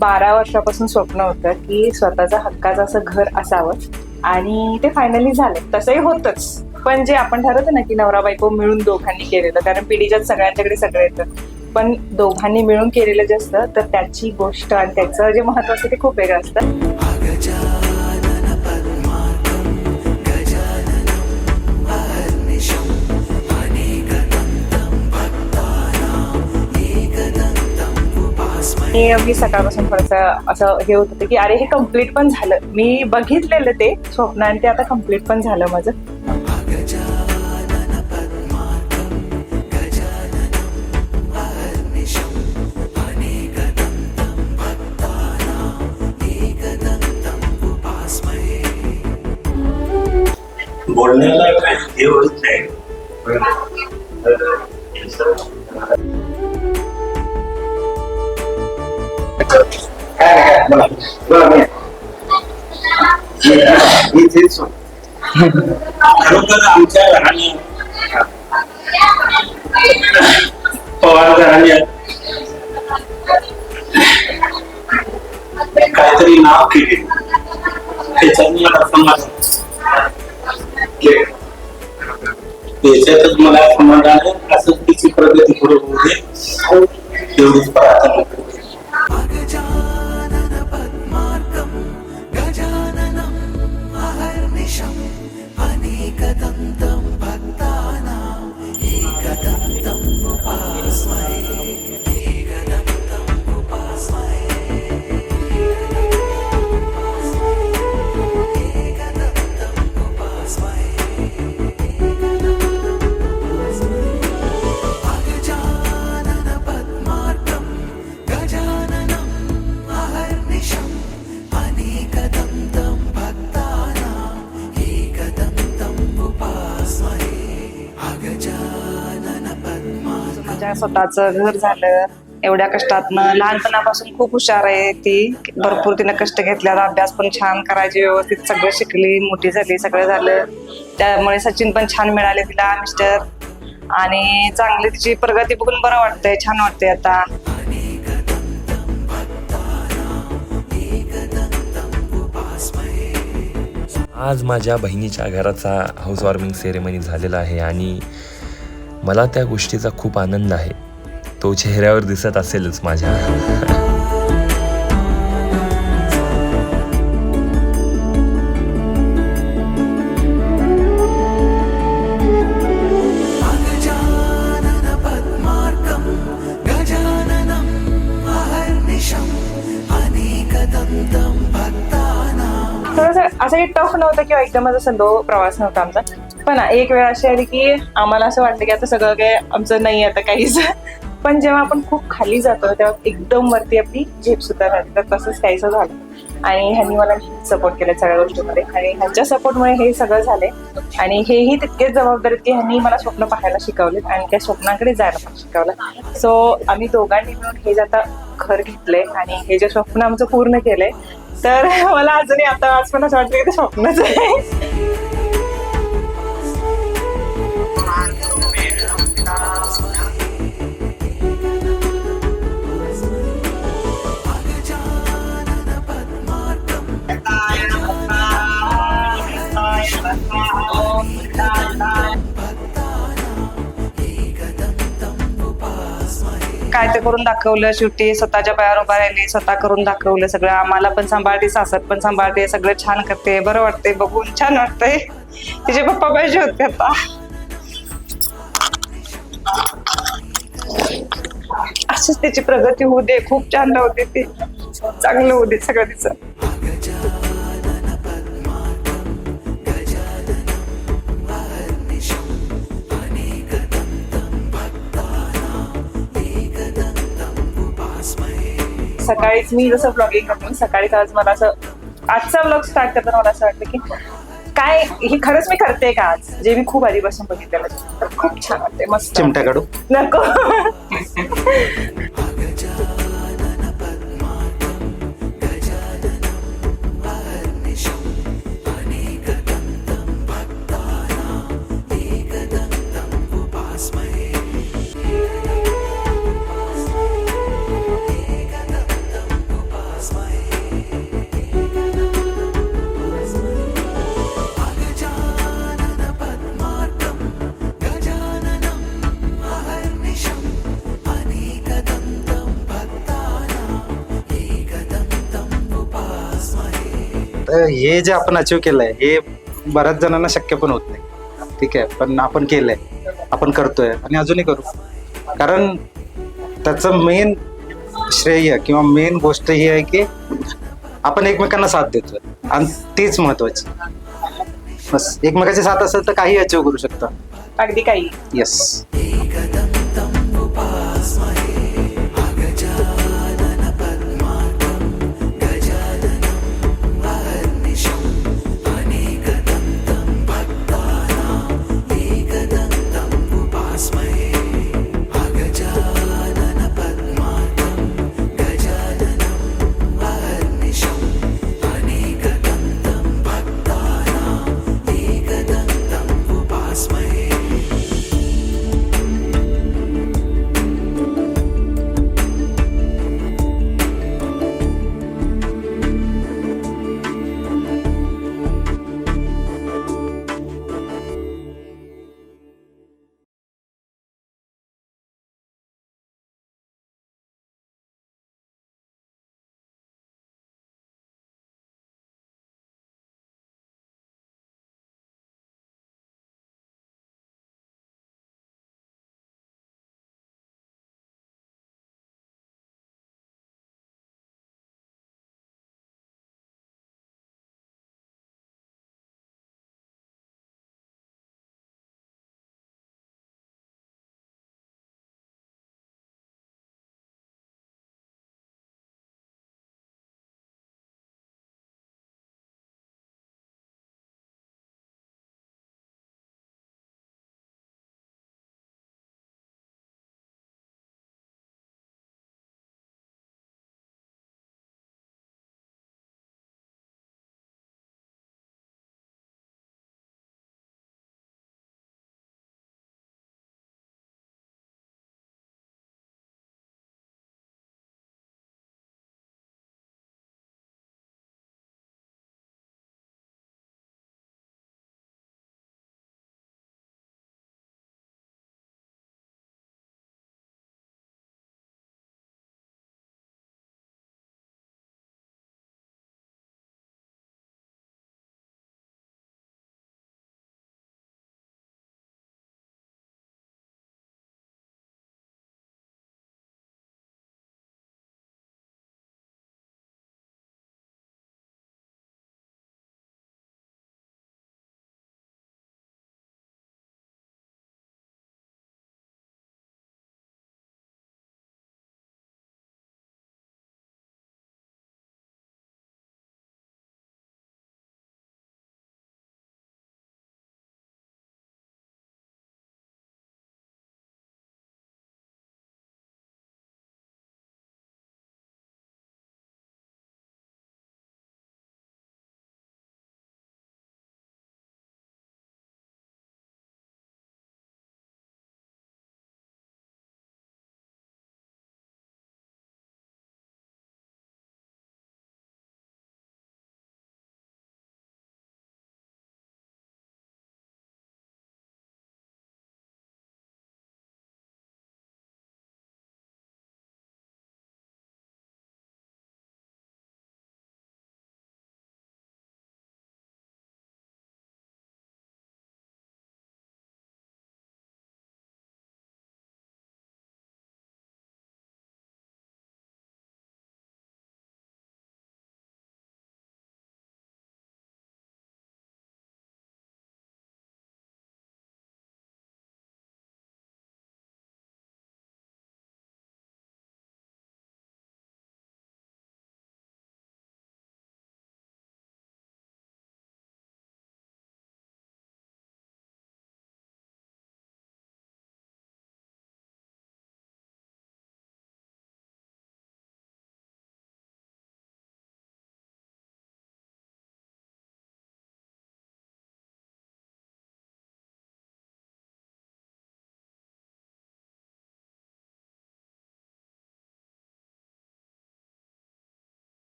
12 वर्षापासून स्वप्न होतं की स्वतःचं हक्काचं असं घर असावं आणि ते फायनली झालं. तसंही होतच, पण जे आपण ठरवतो ना की नवरा बायको मिळून दोघांनी केलेलं, कारण पिढीच्यात सगळ्यांच्याकडे सगळं येतं, पण दोघांनी मिळून केलेलं जे असतं तर त्याची गोष्ट आणि त्याचं जे महत्व असतं ते खूप वेगळं असतं. मी सकाळपासून थोडंसं असं हे होत होतं की अरे हे कम्प्लीट पण झालं, मी बघितलेलं ते स्वप्न आणि ते आता कम्प्लीट पण झालं माझं. बोलण्याला काही हे होत नाही. खरोखर आमच्या लहान पवार घराण्यात काहीतरी नाव केले, त्याच्यात मला समाधान, त्याच्यातच मला समाधान आहे. असं तिची प्रगती पुढे होऊ दे, तेवढीच प्रार्थना करते. माझ्या स्वतःचं घर झालं एवढ्या कष्टातनं. लहानपणापासून खूप हुशार आहे ती, भरपूर तिनं कष्ट घेतल्यात, अभ्यास पण छान करायची, व्यवस्थित सगळं शिकली, मोठी झाली, सगळं झालं. त्यामुळे सचिन पण छान मिळाले तिला, मिस्टर, आणि चांगली तिची प्रगती बघून बरं वाटतंय, छान वाटतंय आता. आज माझ्या बहिणीच्या घराचा हाऊस वॉर्मिंग सेरेमनी झालेला आहे आणि मला त्या गोष्टीचा खूप आनंद आहे. तो चेहऱ्यावर दिसत असेलच माझ्या. थोडंसं असं टफ नव्हतं किंवा एकदमच असं लो प्रवास नव्हता आमचा, पण एक वेळ अशी आली की आम्हाला असं वाटतं की आता सगळं काय आमचं नाही आता काहीच. पण जेव्हा आपण खूप खाली जातो तेव्हा एकदम वरती आपली झेप सुद्धा राहते, तर तसंच काहीसं झालं. आणि ह्यांनी मला सपोर्ट केलं सगळ्या गोष्टींमध्ये आणि ह्यांच्या सपोर्टमुळे हे सगळं झाले. आणि हेही तितकेच जबाबदार की ह्यांनी मला स्वप्न पाहायला शिकवले आणि त्या स्वप्नाकडे जायला पण शिकवलं. सो आम्ही दोघांनी मिळून हे जे आता घर घेतलंय आणि हे जे स्वप्न आमचं पूर्ण केलंय, तर मला अजूनही आता आज पण असं वाटतं की ते स्वप्नच आहे. काय ते करून दाखवलं, शेवटी स्वतःच्या पायावर उभा राहिली, स्वतः करून दाखवलं सगळं. आम्हाला पण सांभाळते, सासर पण सांभाळते, सगळं छान करते, बरं वाटते बघून, छान वाटतंय. तिचे पप्पा पाहिजे होते आता. अशीच त्याची प्रगती होऊ दे, खूप छान होते ती, चांगलं होऊ दे सगळं तिचं. सकाळीच मी जसं ब्लॉगिंग करते, सकाळीच आज मला असं आजचा ब्लॉग स्टार्ट करताना मला असं वाटतं की काय ही खरंच मी करते का आज, जे मी खूप आधीपासून बघितलेलं, तर खूप छान वाटते, मस्त. चिमटा काढू नको. तर हे जे आपण अचीव केलंय हे बऱ्याच जणांना शक्य पण होत नाही. ठीक आहे, पण आपण केलंय, आपण करतोय आणि अजूनही करू. कारण त्याचं मेन श्रेय किंवा मेन गोष्ट ही आहे की आपण एकमेकांना साथ देतोय आणि तीच महत्वाची. बस एकमेकाची साथ असेल तर काही अचीव करू शकता. अगदी काही. येस.